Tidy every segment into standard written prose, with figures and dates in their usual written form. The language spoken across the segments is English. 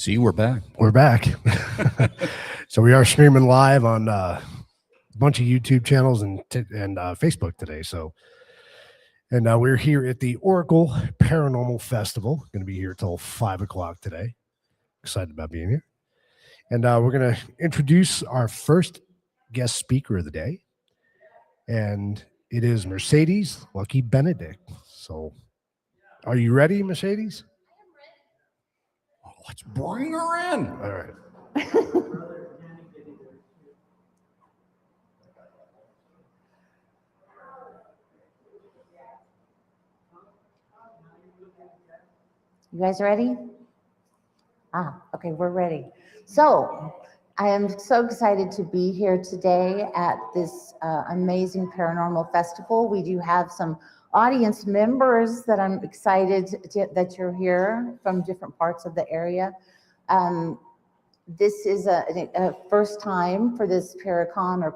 See, we're back. We're back. So we are streaming live on a bunch of YouTube channels and Facebook today. So, and we're here at the Oracle Paranormal Festival. Going to be here till 5 o'clock today. Excited about being here. And we're going to introduce our first guest speaker of the day. And it is Mercedez Lucke-Benedict. So are you ready, Mercedez? Oh, let's bring her in. All right. You guys ready? Okay, we're ready. So I am so excited to be here today at this amazing paranormal festival. We do have some audience members that I'm excited that you're here from different parts of the area. This is a first time for this Paracon or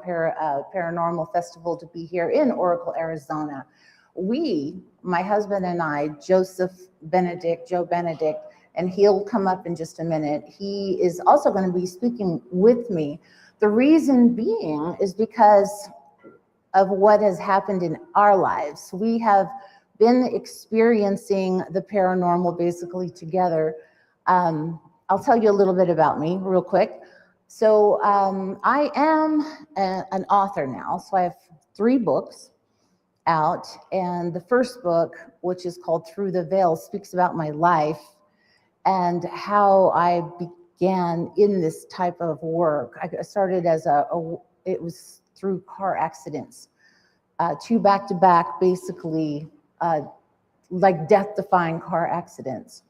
Paranormal Festival to be here in Oracle, Arizona. My husband and I, Joe Benedict, and he'll come up in just a minute. He is also going to be speaking with me. The reason being is because of what has happened in our lives. We have been experiencing the paranormal basically together. I'll tell you a little bit about me real quick. So I am an author now. So I have 3 books out. And the first book, which is called Through the Veil, speaks about my life and how I began in this type of work. I started as it was through car accidents, 2 back-to-back, basically like death-defying car accidents,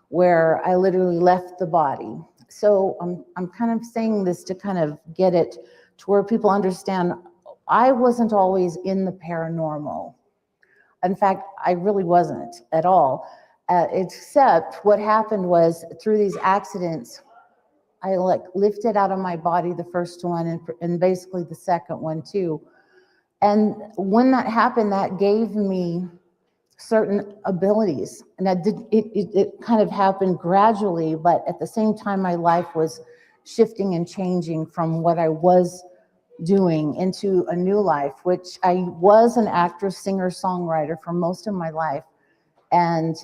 where I literally left the body. So I'm kind of saying this to kind of get it to where people understand I wasn't always in the paranormal. In fact, I really wasn't at all. Except what happened was through these accidents, I lifted out of my body the first one and basically the second one too. And when that happened, that gave me certain abilities. And it kind of happened gradually, but at the same time, my life was shifting and changing from what I was doing into a new life, which I was an actress, singer, songwriter for most of my life. And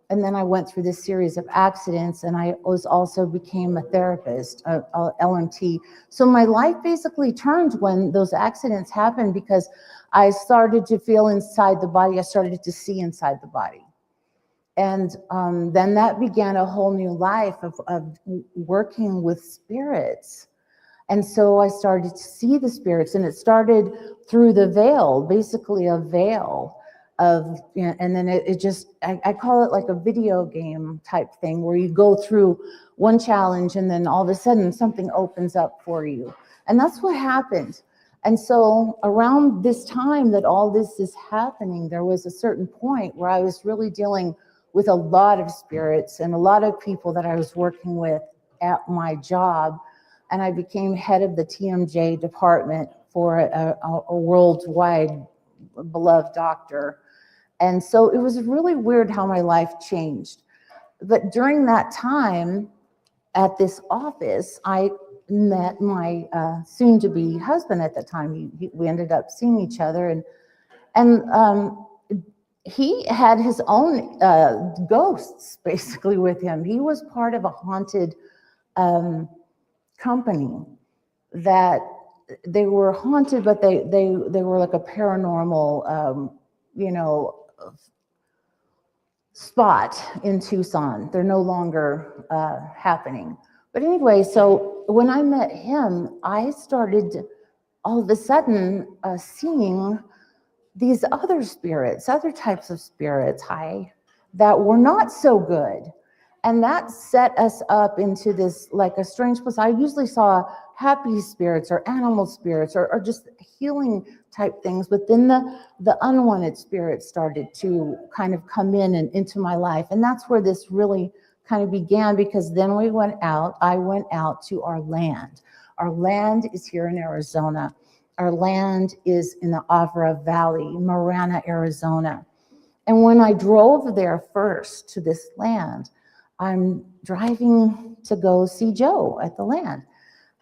then I went through this series of accidents, and I also became a therapist, a LMT. So my life basically turned when those accidents happened because I started to feel inside the body. I started to see inside the body. And then that began a whole new life of working with spirits. And so I started to see the spirits, and it started through the veil, basically a veil of, and then it just, I call it like a video game type thing where you go through one challenge and then all of a sudden something opens up for you. And that's what happened. And so around this time that all this is happening, there was a certain point where I was really dealing with a lot of spirits and a lot of people that I was working with at my job. And I became head of the TMJ department for a worldwide beloved doctor. And so it was really weird how my life changed. But during that time at this office, I met my soon-to-be husband at the time. We ended up seeing each other, and he had his own ghosts basically with him. He was part of a haunted company that they were haunted, but they were like a paranormal, spot in Tucson. They're no longer happening. But anyway, so when I met him, I started all of a sudden seeing these other spirits, other types of spirits, that were not so good. And that set us up into this like a strange place. I usually saw happy spirits or animal spirits or just healing type things, but then the unwanted spirits started to kind of come in and into my life. And that's where this really kind of began, because then I went out to our land. Our land is here in Arizona. Our land is in the Avra Valley, Marana, Arizona. And when I drove there first to this land, I'm driving to go see Joe at the land.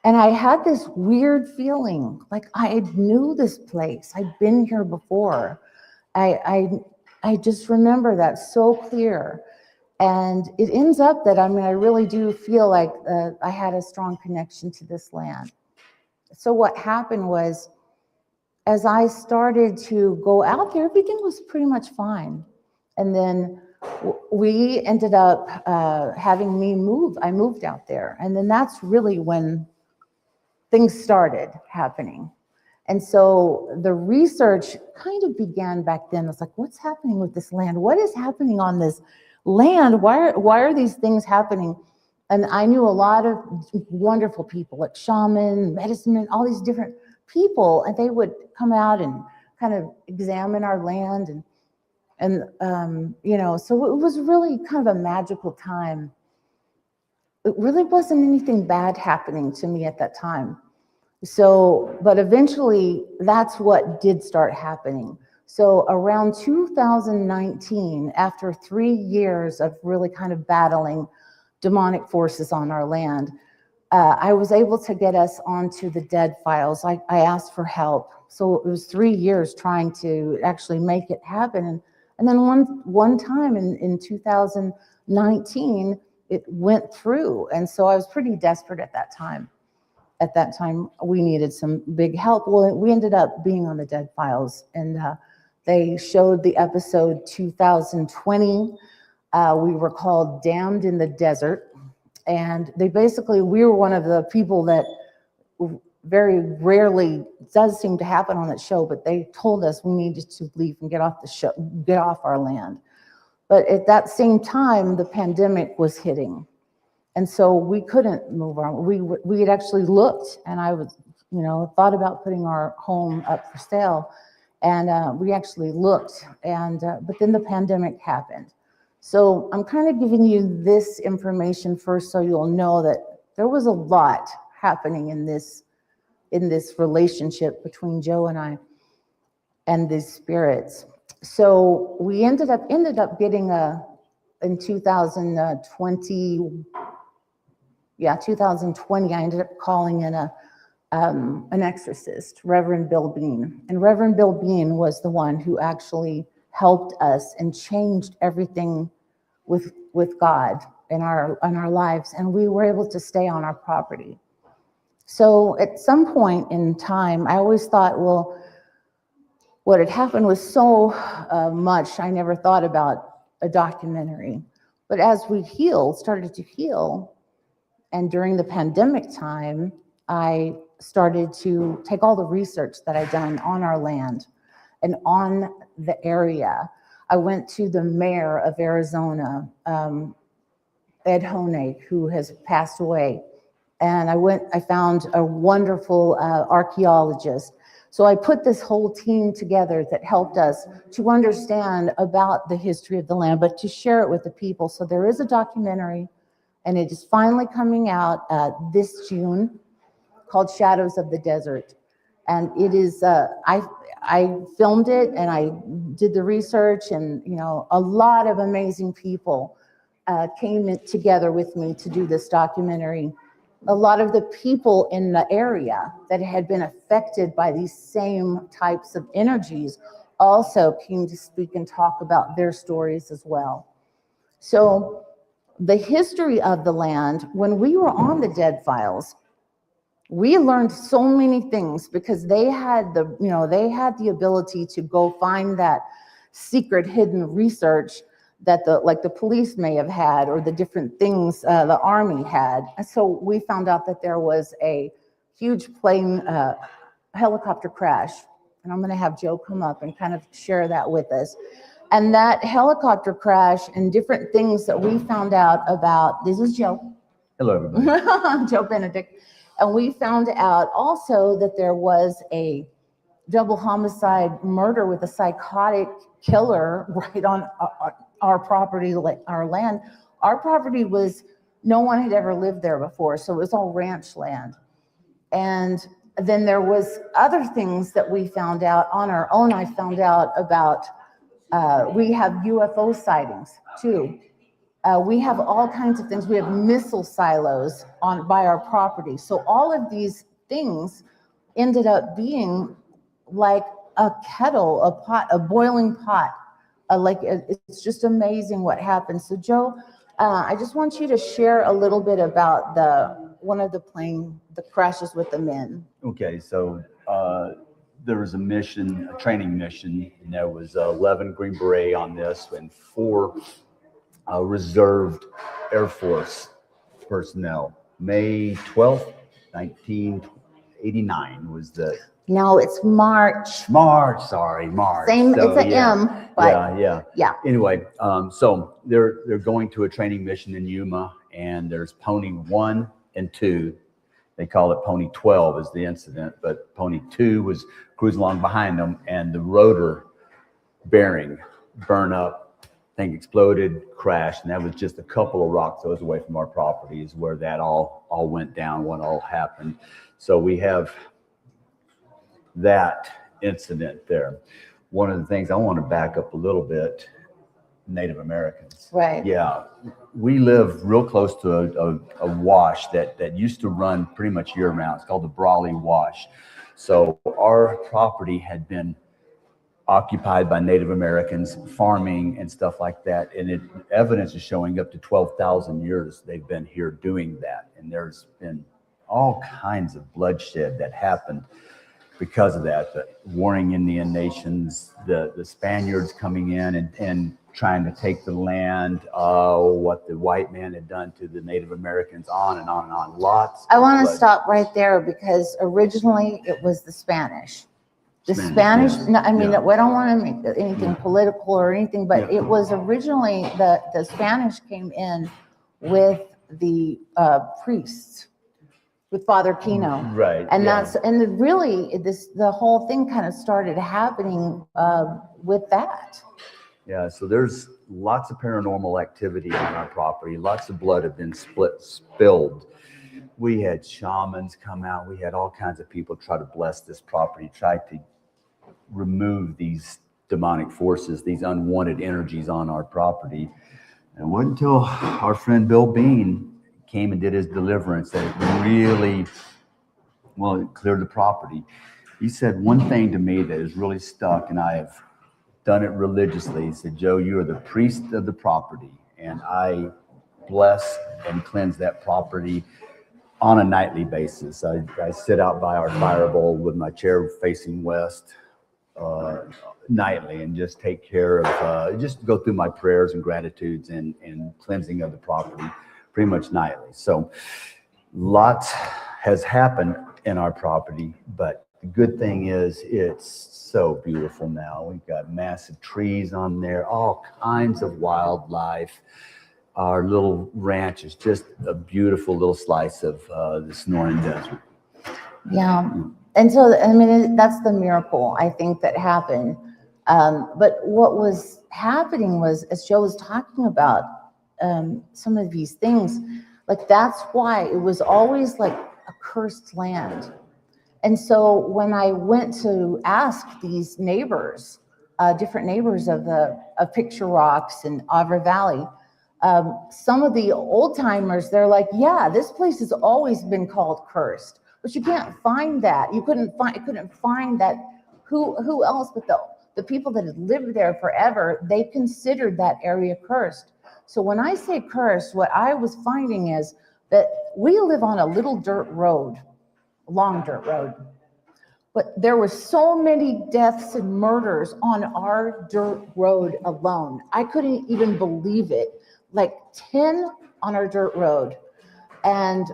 And I had this weird feeling, like I knew this place. I'd been here before. I just remember that so clear. And it ends up that, I mean, I really do feel like I had a strong connection to this land. So what happened was, as I started to go out there, everything was pretty much fine. And then we ended up having me move. I moved out there. And then that's really when things started happening. And so the research kind of began back then. It's like, what's happening with this land? What is happening on this land? Why are these things happening? And I knew a lot of wonderful people, like shaman, medicine men, all these different people, and they would come out and kind of examine our land. And you know, so it was really kind of a magical time. It really wasn't anything bad happening to me at that time. So, but eventually that's what did start happening. So around 2019, after 3 years of really kind of battling demonic forces on our land, I was able to get us onto the dead files. I asked for help. So it was 3 years trying to actually make it happen. And then one time in 2019, it went through. And so I was pretty desperate at that time. At that time, we needed some big help. Well, we ended up being on the dead files, and they showed the episode 2020. We were called Damned in the Desert. And they basically, we were one of the people that very rarely does seem to happen on that show, but they told us we needed to leave and get off the show, get off our land. But at that same time, the pandemic was hitting. And so we couldn't move on. We had actually looked, and I was, you know, thought about putting our home up for sale. And we actually looked, and but then the pandemic happened. So I'm kind of giving you this information first so you'll know that there was a lot happening in this relationship between Joe and I and these spirits. So we ended up getting in 2020, I ended up calling in an exorcist, Reverend Bill Bean. And Reverend Bill Bean was the one who actually helped us and changed everything with God in our lives, and we were able to stay on our property. So at some point in time, I always thought, well, what had happened was so much, I never thought about a documentary. But as we started to heal, and during the pandemic time, I started to take all the research that I'd done on our land and on the area. I went to the mayor of Arizona, Ed Honig, who has passed away. And I found a wonderful archaeologist. So I put this whole team together that helped us to understand about the history of the land, but to share it with the people. So there is a documentary, and it is finally coming out this June, called Shadows of the Desert. And it is, I filmed it, and I did the research, and you know, a lot of amazing people came together with me to do this documentary. A lot of the people in the area that had been affected by these same types of energies also came to speak and talk about their stories as well. So the history of the land, when we were on the dead files, we learned so many things because they had the ability to go find that secret hidden research that the police may have had, or the different things the Army had. And so we found out that there was a huge plane helicopter crash. And I'm going to have Joe come up and kind of share that with us. And that helicopter crash and different things that we found out about, this is Joe. Hello, everybody. Joe Benedict. And we found out also that there was a double homicide murder with a psychotic killer right on our property, our land. Our property was, no one had ever lived there before, so it was all ranch land. And then there was other things that we found out on our own. I found out about, we have UFO sightings too. We have all kinds of things. We have missile silos by our property. So all of these things ended up being like a kettle, a pot, a boiling pot. It's just amazing what happened. So Joe, I just want you to share a little bit about one of the crashes with the men. Okay, so there was a training mission, and there was 11 Green Beret on this and 4 reserved Air Force personnel. May 12th, 1989 was the... No, it's March. March. Same, So, it's an M, but yeah. Anyway, so they're going to a training mission in Yuma, and there's Pony 1 and 2. They call it Pony 12 as the incident, but Pony 2 was cruising along behind them, and the rotor bearing burned up, thing exploded, crashed, and that was just a couple of rock throws away from our property is where that all went down, what all happened. So we have that incident there. One of the things I want to back up a little bit, Native Americans. Right. Yeah. We live real close to a wash that used to run pretty much year round. It's called the Brawley Wash. So our property had been occupied by Native Americans, farming and stuff like that. And evidence is showing up to 12,000 years they've been here doing that. And there's been all kinds of bloodshed that happened because of that. The warring Indian nations, the Spaniards coming in and trying to take the land, what the white man had done to the Native Americans, on and on and on. Lots. I want to stop right there because originally it was the Spanish. The Spanish, yes. no, I mean, Yeah. I don't want to make anything political or anything, but it was originally the Spanish came in with the priests, with Father Kino. Right. And yeah. really the whole thing kind of started happening with that. Yeah, so there's lots of paranormal activity on our property. Lots of blood have been spilled. We had shamans come out. We had all kinds of people try to bless this property, try to remove these demonic forces, these unwanted energies on our property. And it wasn't until our friend Bill Bean came and did his deliverance that it really, it cleared the property. He said one thing to me that has really stuck, and I have done it religiously. He said, Joe, you are the priest of the property, and I bless and cleanse that property on a nightly basis. I sit out by our fire bowl with my chair facing west nightly and just take care of, just go through my prayers and gratitudes and cleansing of the property pretty much nightly. So lots has happened in our property, but the good thing is it's so beautiful now. We've got massive trees on there, all kinds of wildlife. Our little ranch is just a beautiful little slice of the Sonoran Desert. Yeah. And so, I mean, that's the miracle, I think, that happened. But what was happening was, as Joe was talking about some of these things, like that's why it was always like a cursed land. And so when I went to ask these neighbors, different neighbors of Picture Rocks and Avra Valley, some of the old timers, they're like, yeah, this place has always been called cursed, but you can't find that. You couldn't find that. Who else but the people that had lived there forever, they considered that area cursed. So when I say cursed, what I was finding is that we live on a little dirt road, long dirt road, but there were so many deaths and murders on our dirt road alone. I couldn't even believe it. Like 10 on our dirt road. And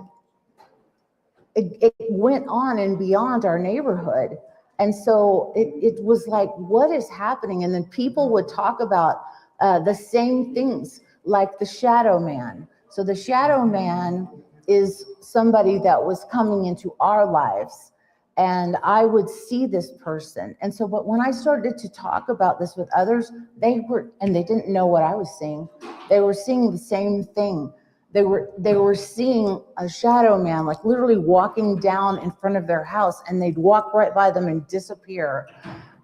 it went on and beyond our neighborhood. And so it was like, what is happening? And then people would talk about the same things, like the shadow man. So the shadow man is somebody that was coming into our lives, and I would see this person. And so, but when I started to talk about this with others, they didn't know what I was seeing. They were seeing the same thing. They were seeing a shadow man, like literally walking down in front of their house, and they'd walk right by them and disappear.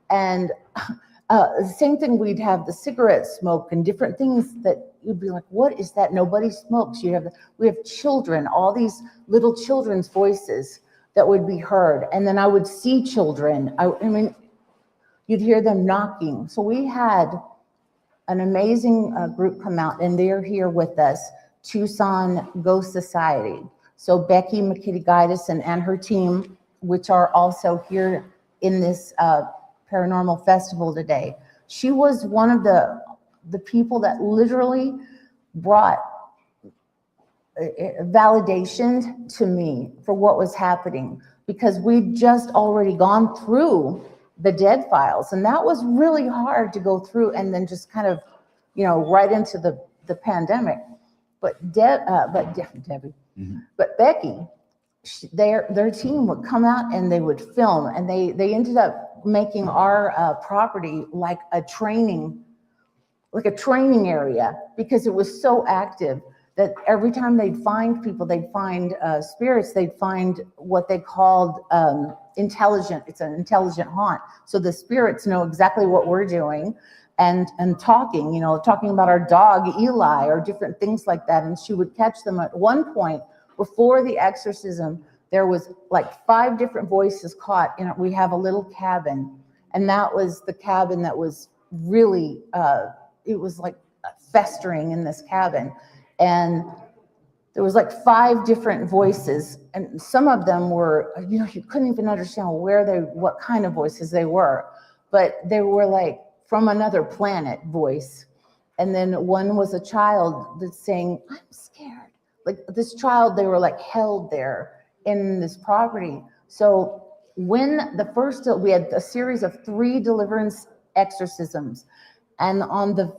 And the same thing, we'd have the cigarette smoke and different things that you'd be like, what is that? Nobody smokes. We have children, all these little children's voices that would be heard. And then I would see children. I mean, you'd hear them knocking. So we had an amazing group come out, and they're here with us, Tucson Ghost Society. So Becky McKitty-Gaitis and her team, which are also here in this paranormal festival today. She was one of the people that literally brought validation to me for what was happening, because we'd just already gone through the dead files, and that was really hard to go through, and then just kind of, right into the pandemic. But Debbie, but Becky, their team would come out and they would film, and they ended up making our property like a training area, because it was so active that every time they'd find people, they'd find spirits, they'd find what they called intelligent. It's an intelligent haunt. So the spirits know exactly what we're doing and talking, talking about our dog Eli or different things like that. And she would catch them. At one point before the exorcism, there was like 5 different voices caught in it. We have a little cabin, and that was the cabin that was really, it was like festering in this cabin. And there was like 5 different voices, and some of them were, you couldn't even understand what kind of voices they were, but they were like from another planet voice. And then one was a child that's saying, I'm scared. Like this child, they were like held there in this property. So when we had a series of 3 deliverance exorcisms, and on the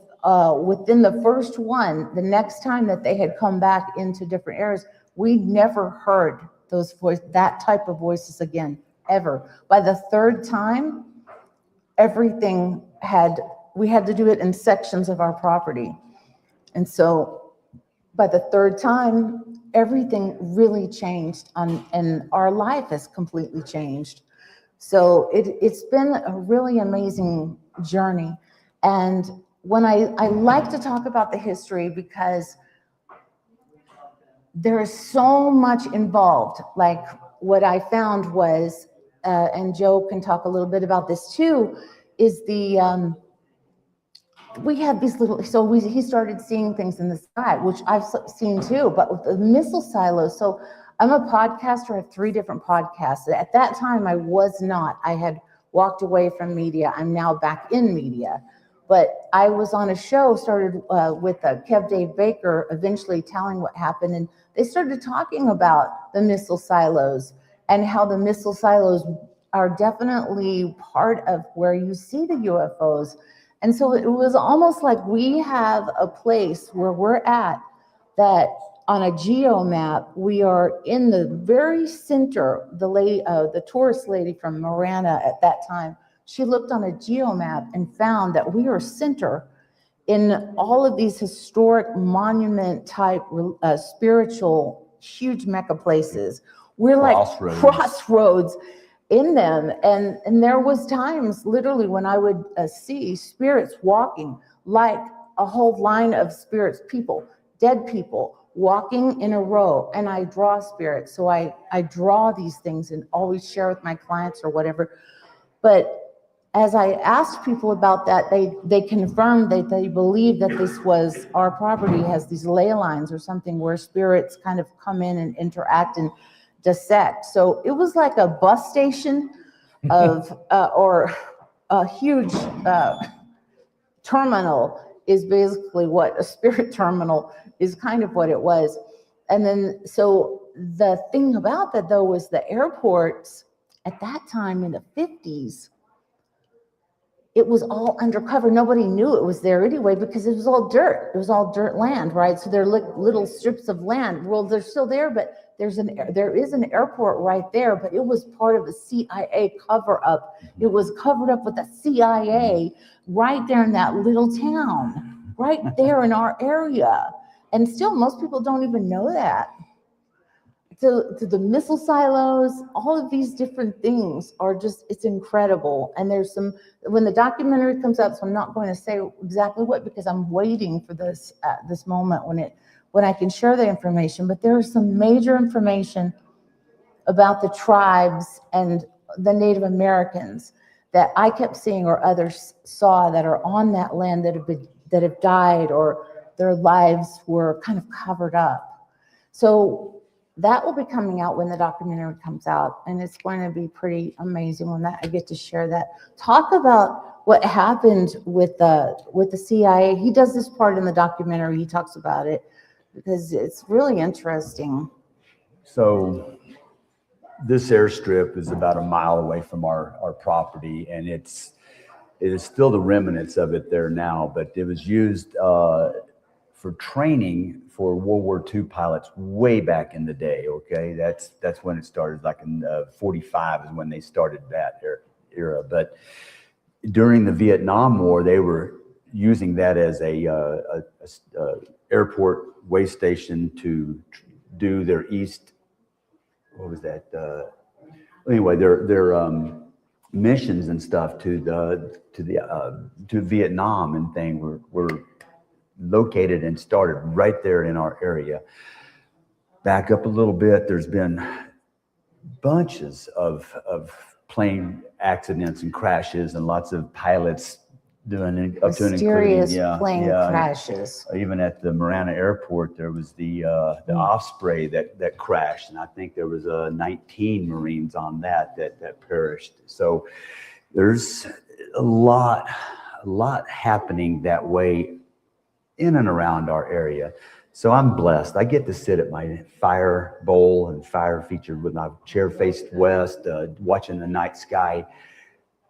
within the first one, the next time that they had come back into different areas, we never heard that type of voices again, ever. By the 3rd time, we had to do it in sections of our property. And so by the 3rd time, everything really changed, and our life has completely changed. So it's been a really amazing journey. And when I like to talk about the history, because there is so much involved. Like what I found was, and Joe can talk a little bit about this too, is we have these little, he started seeing things in the sky, which I've seen too, but with the missile silos. So I'm a podcaster. I have 3 different podcasts. At that time, I was not. I had walked away from media. I'm now back in media. But I was on a show, started with Kev Dave Baker, eventually telling what happened. And they started talking about the missile silos and how the missile silos are definitely part of where you see the UFOs. And so it was almost like we have a place where we're at that on a geo map, we are in the very center. The tourist lady from Marana at that time, she looked on a geo map and found that we are center in all of these historic monument type spiritual huge mecca places. We're like crossroads in them. And there was times literally when I would see spirits walking, like a whole line of spirits, people, dead people walking in a row. And I draw spirits. So I draw these things and always share with my clients or whatever. But as I asked people about that, they confirmed that they believe that this was our property has these ley lines or something where spirits kind of come in and interact and dissect. So it was like a bus station of or a huge terminal is basically what a spirit terminal is, kind of what it was. And then so the thing about that though was the airports at that time in the 50s, it was all undercover. Nobody knew it was there anyway because it was all dirt. It was all dirt land, right? So they're like little strips of land. Well, they're still there, but there is an airport right there, but it was part of a CIA cover-up. It was covered up with the CIA right there in that little town, right there in our area. And still, most people don't even know that. to the missile silos, all of these different things are just, it's incredible. And there's some, when the documentary comes out, so I'm not going to say exactly what, because I'm waiting for this this moment when I can share the information, but there is some major information about the tribes and the Native Americans that I kept seeing or others saw that are on that land that have died, or their lives were kind of covered up. So that will be coming out when the documentary comes out, and it's going to be pretty amazing when I get to share that. Talk about what happened with the CIA. He does this part in the documentary. He talks about it because it's really interesting. So this airstrip is about a mile away from our property, and it is still the remnants of it there now, but it was used for training for World War II pilots way back in the day. Okay, that's when it started. Like in 45 is when they started that era. But during the Vietnam War, they were using that as a airport way station to do their east. What was that? Anyway, their missions and stuff to Vietnam and thing were located and started right there in our area. Back up a little bit, there's been bunches of plane accidents and crashes, and lots of pilots doing up to and Mysterious including plane crashes. Even at the Marana Airport, there was the Osprey that crashed, and I think there was 19 Marines on that perished. So there's a lot happening that way in and around our area. So I'm blessed. I get to sit at my fire bowl and fire feature with my chair faced west, watching the night sky.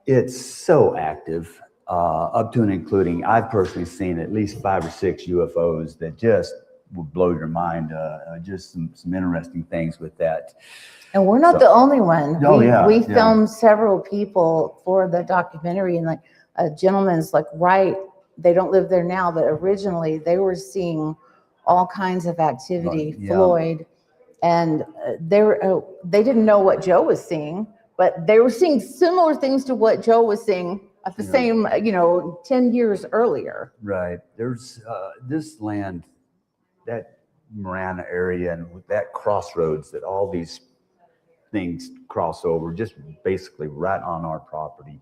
It's so active, up to and including, I've personally seen at least 5 or 6 UFOs that just will blow your mind. Just some interesting things with that. And we're not the only one. We yeah. filmed several people for the documentary, and like a gentleman's like they don't live there now, but originally they were seeing all kinds of activity, Yeah. Floyd, and they didn't know what Joe was seeing, but they were seeing similar things to what Joe was seeing at the same, 10 years earlier. Right. There's this land, that Marana area, and with that crossroads that all these things cross over, just basically right on our property.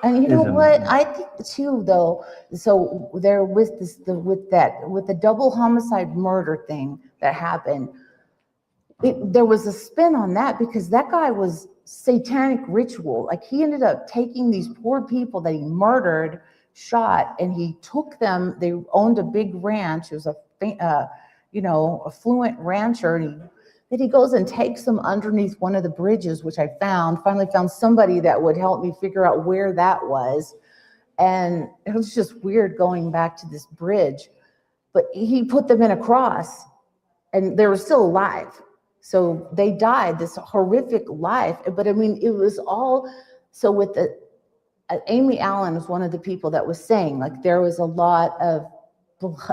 And you know what? I think too, though. So there with the double homicide murder thing that happened, there was a spin on that because that guy was satanic ritual. Like he ended up taking these poor people that he murdered, shot, and he took them. They owned a big ranch. It was affluent rancher, and then he goes and takes them underneath one of the bridges, which I finally found somebody that would help me figure out where that was. And it was just weird going back to this bridge, but he put them in a cross and they were still alive. So they died this horrific life. But I mean, it was all, so with Amy Allen was one of the people that was saying, like, there was a lot of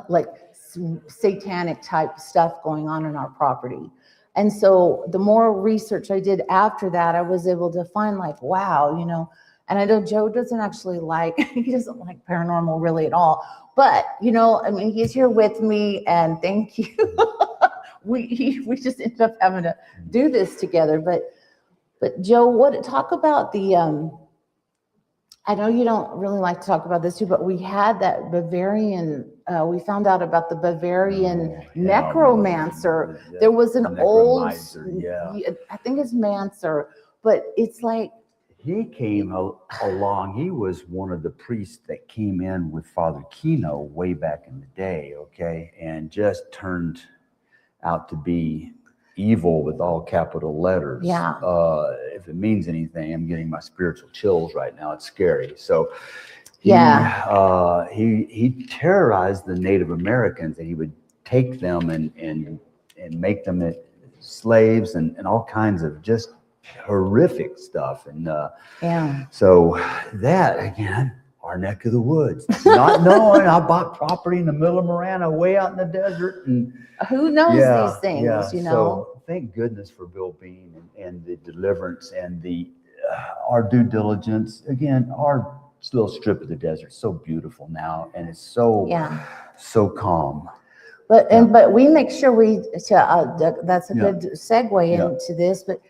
like satanic type stuff going on in our property. And so the more research I did after that, I was able to find like, wow, and I know Joe doesn't actually he doesn't like paranormal really at all, but he's here with me, and thank you. we just ended up having to do this together. But Joe, talk about the, I know you don't really like to talk about this too, but we had that Bavarian, we found out about the Bavarian necromancer. There was an old, I think it's Mancer, but it's like. He came along, he was one of the priests that came in with Father Kino way back in the day, okay, and just turned out to be evil with all capital letters. Yeah. If it means anything, I'm getting my spiritual chills right now. It's scary. So he terrorized the Native Americans, and he would take them and make them slaves and all kinds of just horrific stuff. And so that, again, our neck of the woods, not knowing I bought property in the middle of Marana, way out in the desert. And who knows these things, you know? So thank goodness for Bill Bean and the deliverance and the our due diligence. Again, our little strip of the desert, so beautiful now, and it's so calm. But we make sure that's a good segue into this. But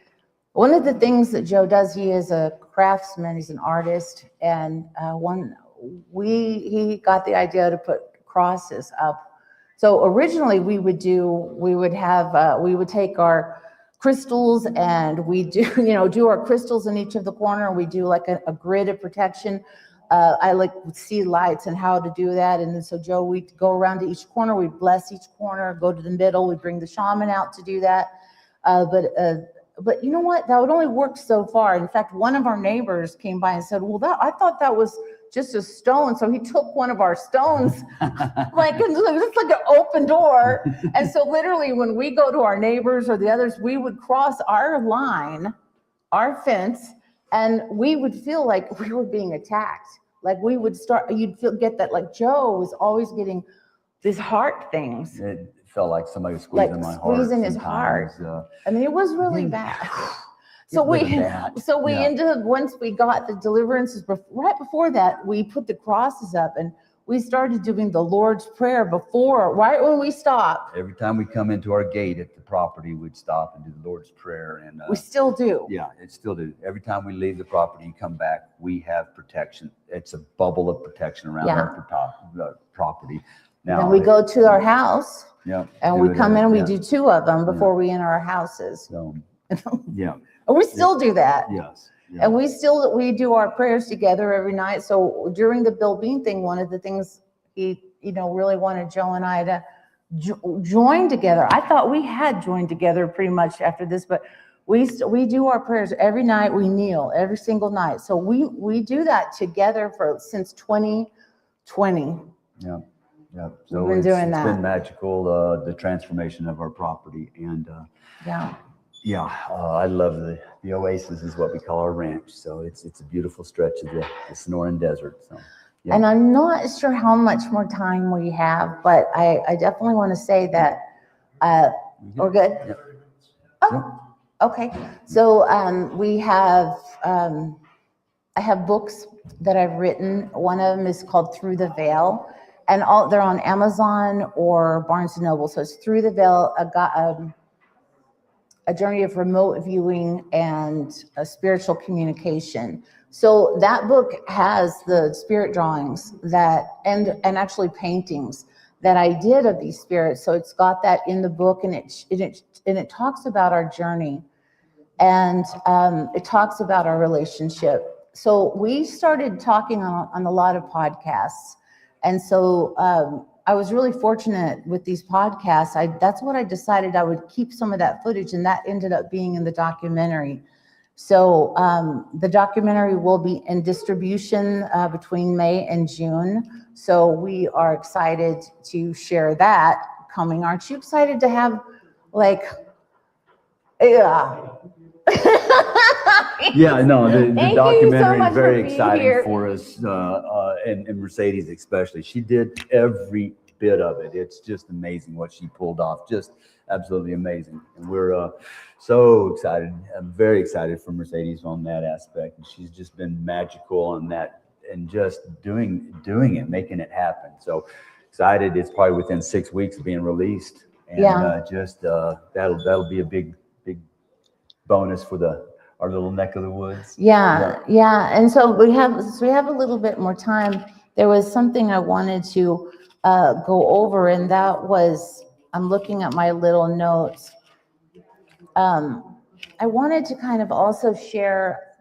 one of the things that Joe does, he is a craftsman, he's an artist, and he got the idea to put crosses up. So originally we would take our crystals and we do our crystals in each of the corner. We do like a grid of protection. I like see lights and how to do that. And then so Joe, we go around to each corner, we bless each corner, go to the middle, we bring the shaman out to do that. But you know what? That would only work so far. In fact, one of our neighbors came by and said, well, I thought that was just a stone. So he took one of our stones, like it's like an open door. And so literally when we go to our neighbors or the others, we would cross our line, our fence, and we would feel like we were being attacked. Like we would get that, like Joe was always getting these heart things. It felt like somebody was squeezing my heart. Squeezing his heart. I mean, it was really bad. So we ended up, once we got the deliverances, right before that, we put the crosses up and we started doing the Lord's Prayer right when we stopped. Every time we come into our gate at the property, we'd stop and do the Lord's Prayer. And we still do. Yeah, it still do. Every time we leave the property and come back, we have protection. It's a bubble of protection around our property. Now we go to our house. Yeah. And we come in and we do 2 of them before we enter our houses. So, And we still do that. Yes. Yeah. And we do our prayers together every night. So during the Bill Bean thing, one of the things he, really wanted Joe and I to join together. I thought we had joined together pretty much after this, but we do our prayers every night. We kneel every single night. So we do that together since 2020. Yeah. Yeah. So We've been doing that. It's been magical, the transformation of our property. And I love the oasis is what we call our ranch. So it's a beautiful stretch of the Sonoran Desert. So, yeah. And I'm not sure how much more time we have, but I definitely want to say that we're good. Yeah. Oh, okay. So we have I have books that I've written. One of them is called Through the Veil. And they're on Amazon or Barnes & Noble. So it's Through the Veil, a journey of remote viewing and a spiritual communication. So that book has the spirit drawings and actually paintings that I did of these spirits. So it's got that in the book, and it talks about our journey, and it talks about our relationship. So we started talking on a lot of podcasts. And so I was really fortunate with these podcasts. That's what I decided I would keep some of that footage, and that ended up being in the documentary. So the documentary will be in distribution between May and June. So we are excited to share that coming. Aren't you excited to have Yeah, no, the documentary is very exciting here. for us, and Mercedes especially. She did every bit of it. It's just amazing what she pulled off. Just absolutely amazing. And we're so excited. I'm very excited for Mercedes on that aspect. And she's just been magical on that and just doing it, making it happen. So excited. It's probably within 6 weeks of being released. And that'll be a big bonus for our little neck of the woods. Yeah. And so we have a little bit more time. There was something I wanted to go over, and that was, I'm looking at my little notes. I wanted to kind of also share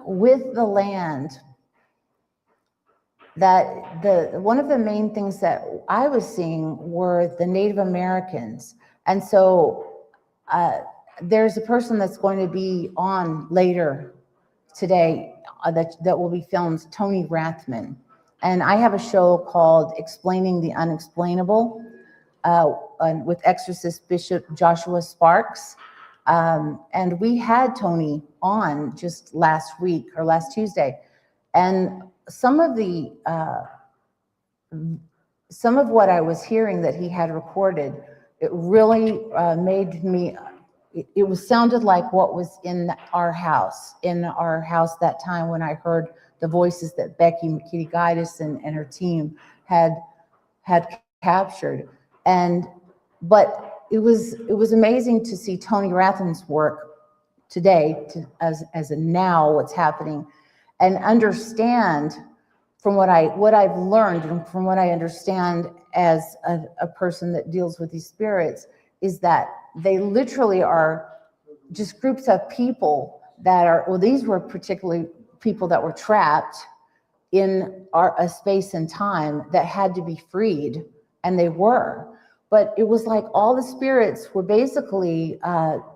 with the land that one of the main things that I was seeing were the Native Americans. And so there's a person that's going to be on later today that will be filmed, Tony Rathman. And I have a show called Explaining the Unexplainable with exorcist Bishop Joshua Sparks. And we had Tony on just last week or last Tuesday. And some of what I was hearing that he had recorded, it really made me, it was sounded like what was in our house that time when I heard the voices that Becky McKitty-Guytis and her team had captured. But it was amazing to see Tony Ratham's work today as a now what's happening, and understand from what I've learned and from what I understand as a person that deals with these spirits, is that they literally are just groups of people that are, well, these were particularly people that were trapped in a space and time that had to be freed, and they were. But it was like all the spirits were basically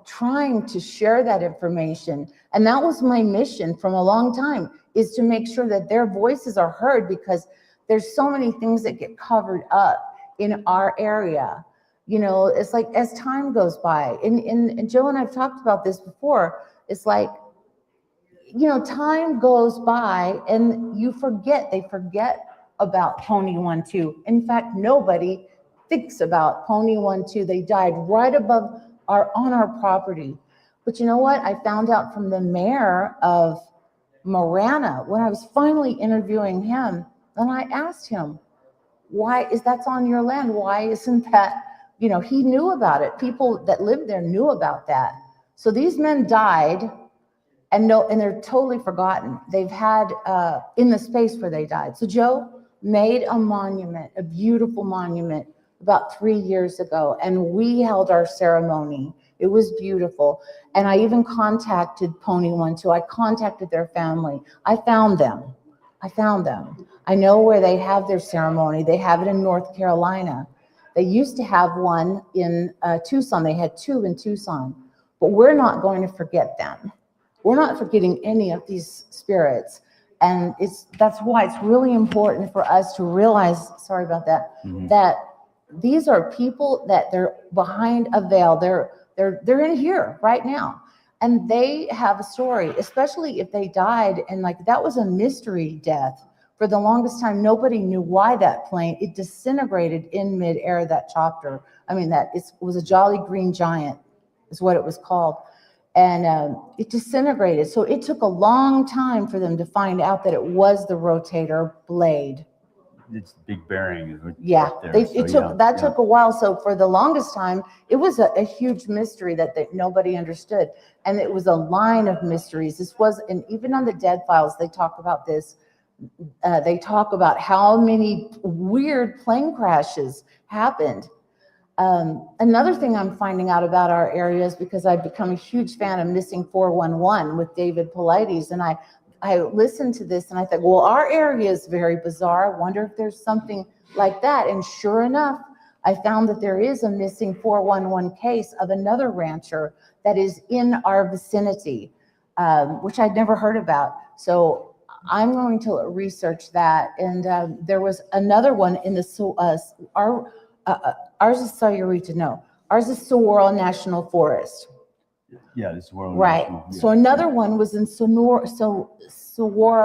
trying to share that information. And that was my mission from a long time, is to make sure that their voices are heard, because there's so many things that get covered up in our area. You know, it's like as time goes by, and Joe and I've talked about this before, it's like, you know, time goes by and they forget about Pony 1-2. In fact, nobody thinks about Pony 1-2. They died right above on our property. But you know what? I found out from the mayor of Marana when I was finally interviewing him, and I asked him, why is that's on your land? Why isn't that, you know, he knew about it. People that lived there knew about that. So these men died, and they're totally forgotten. They've had in the space where they died. So Joe made a monument, a beautiful monument, about 3 years ago, and we held our ceremony. It was beautiful. And I even contacted Pony 1-2. I contacted their family. I found them. I know where they have their ceremony. They have it in North Carolina. They used to have one in Tucson. They had 2 in Tucson. But we're not going to forget them. We're not forgetting any of these spirits. And that's why it's really important for us to realize, sorry about that, that these are people that they're behind a veil. They're in here right now. And they have a story, especially if they died, and like that was a mystery death. For the longest time, nobody knew why that plane, it disintegrated in midair, that chopper. I mean, it was a Jolly Green Giant is what it was called. And it disintegrated. So it took a long time for them to find out that it was the rotator blade. It's big bearing. Yeah, Right that took a while. So for the longest time, it was a huge mystery that nobody understood. And it was a line of mysteries. And even on the Dead Files, they talk about this. They talk about how many weird plane crashes happened. Another thing I'm finding out about our area is because I've become a huge fan of Missing 411 with David Paulides, and I listened to this and I thought, well, our area is very bizarre. I wonder if there's something like that. And sure enough, I found that there is a Missing 411 case of another rancher that is in our vicinity, which I'd never heard about. So I'm going to research that. And there was another one in ours is Sayurita, no. Ours is Saguaro National Forest. Yeah, this world. Right. Yeah. So another one was in Saguaro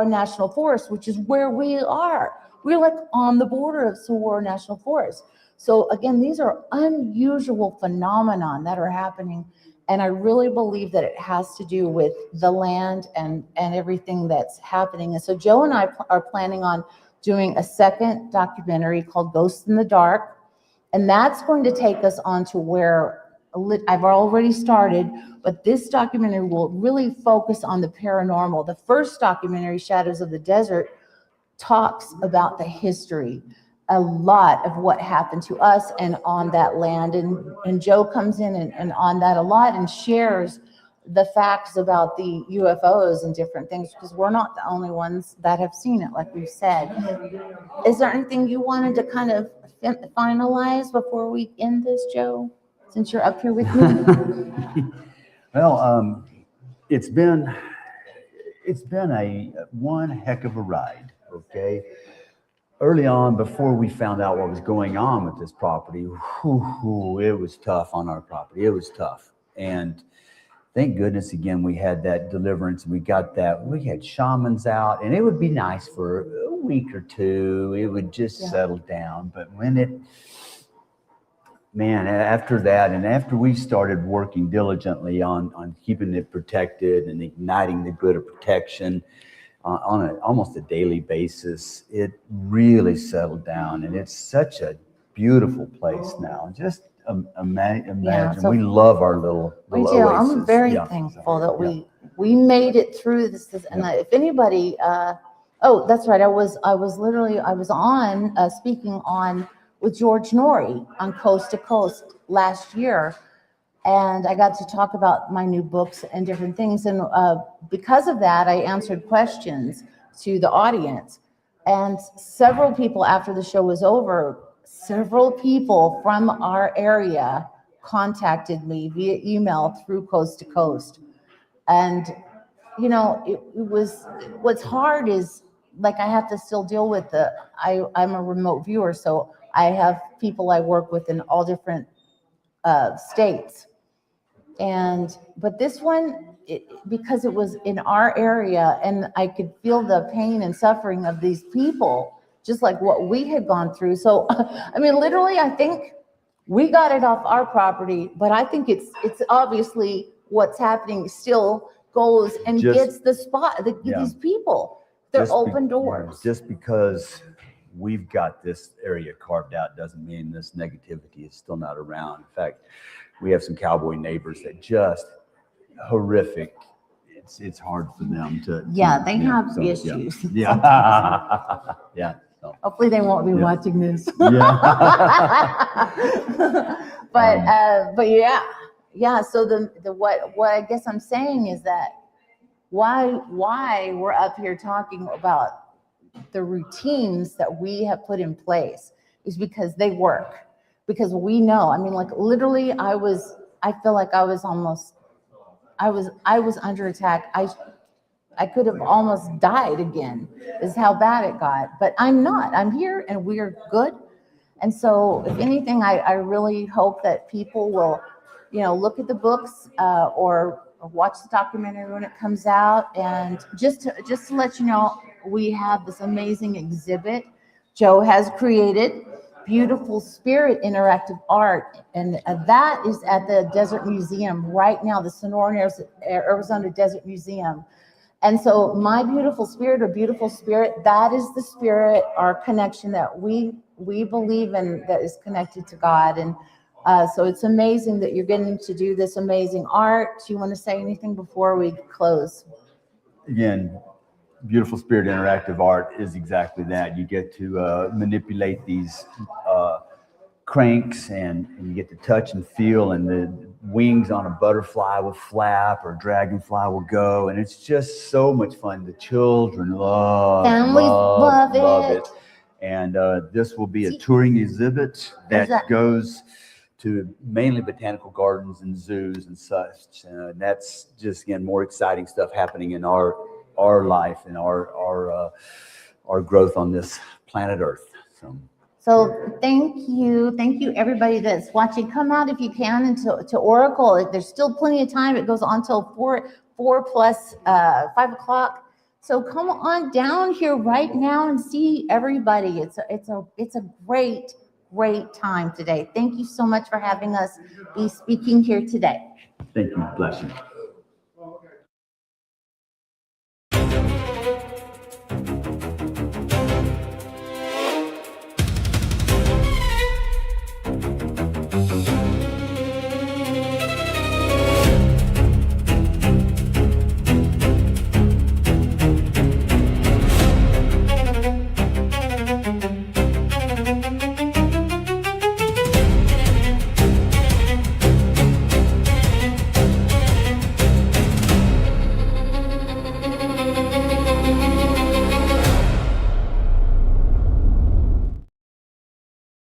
National Forest, which is where we are. We're like on the border of Saguaro National Forest. So again, these are unusual phenomenon that are happening. And I really believe that it has to do with the land and everything that's happening. And so Joe and I are planning on doing a second documentary called Ghosts in the Dark. And that's going to take us on to where I've already started, but this documentary will really focus on the paranormal. The first documentary, Shadows of the Desert, talks about the history, a lot of what happened to us and on that land. And Joe comes in and on that a lot and shares the facts about the UFOs and different things, because we're not the only ones that have seen it, like we've said. Is there anything you wanted to kind of finalize before we end this, Joe, since you're up here with me? Well, it's been one heck of a ride. Okay. Early on, before we found out what was going on with this property, it was tough on our property. It was tough. And thank goodness again we had that deliverance. We got that. We had shamans out, and it would be nice for a week or two. It would just settle down. But when it, man, after that, and after we started working diligently on keeping it protected and igniting the good of protection on almost a daily basis, it really settled down, and it's such a beautiful place now. Just imagine. so we love our little we do. oasis. I'm very thankful that we made it through this. And if anybody, oh, that's right. I was on speaking on with George Norrie on Coast to Coast last year. And I got to talk about my new books and different things. And because of that, I answered questions to the audience. And several people after the show was over, several people from our area contacted me via email through Coast to Coast. And, you know, it was, what's hard is, like, I have to still deal with I'm a remote viewer, so I have people I work with in all different states. But this one, because it was in our area and I could feel the pain and suffering of these people, just like what we had gone through. So, I mean, literally, I think we got it off our property, but I think it's obviously what's happening still goes and gets the spot, these people, they're open doors. Just because we've got this area carved out doesn't mean this negativity is still not around. In fact, we have some cowboy neighbors that just horrific. It's hard for them to. They have issues. Yeah. Yeah. So. Hopefully they won't be watching this. Yeah. But yeah. So the what I guess I'm saying is that why we're up here talking about the routines that we have put in place is because they work. Because we know, I mean, like, literally, I feel like I was under attack. I could have almost died again, is how bad it got. But I'm not. I'm here and we're good. And so, if anything, I really hope that people will, look at the books or watch the documentary when it comes out. And just to let you know, we have this amazing exhibit Joe has created. Beautiful Spirit interactive art, and that is at the Desert Museum right now, the Sonora, Arizona Desert Museum. And so my beautiful spirit, or beautiful spirit, that is the spirit, our connection that we believe in, that is connected to God. And so it's amazing that you're getting to do this amazing art. Do you want to say anything before we close? Again, Beautiful Spirit interactive art is exactly that. You get to manipulate these cranks, and you get to touch and feel, and the wings on a butterfly will flap, or dragonfly will go, and it's just so much fun. The children love it. And this will be a touring exhibit that goes to mainly botanical gardens and zoos and such. And that's just, again, more exciting stuff happening in our life and our growth on this planet Earth. So thank you everybody that's watching. Come out if you can into Oracle. There's still plenty of time. It goes on till 4 plus 5 o'clock. So come on down here right now and see everybody. It's a great time today. Thank you so much for having us be speaking here today. Thank you. Bless you.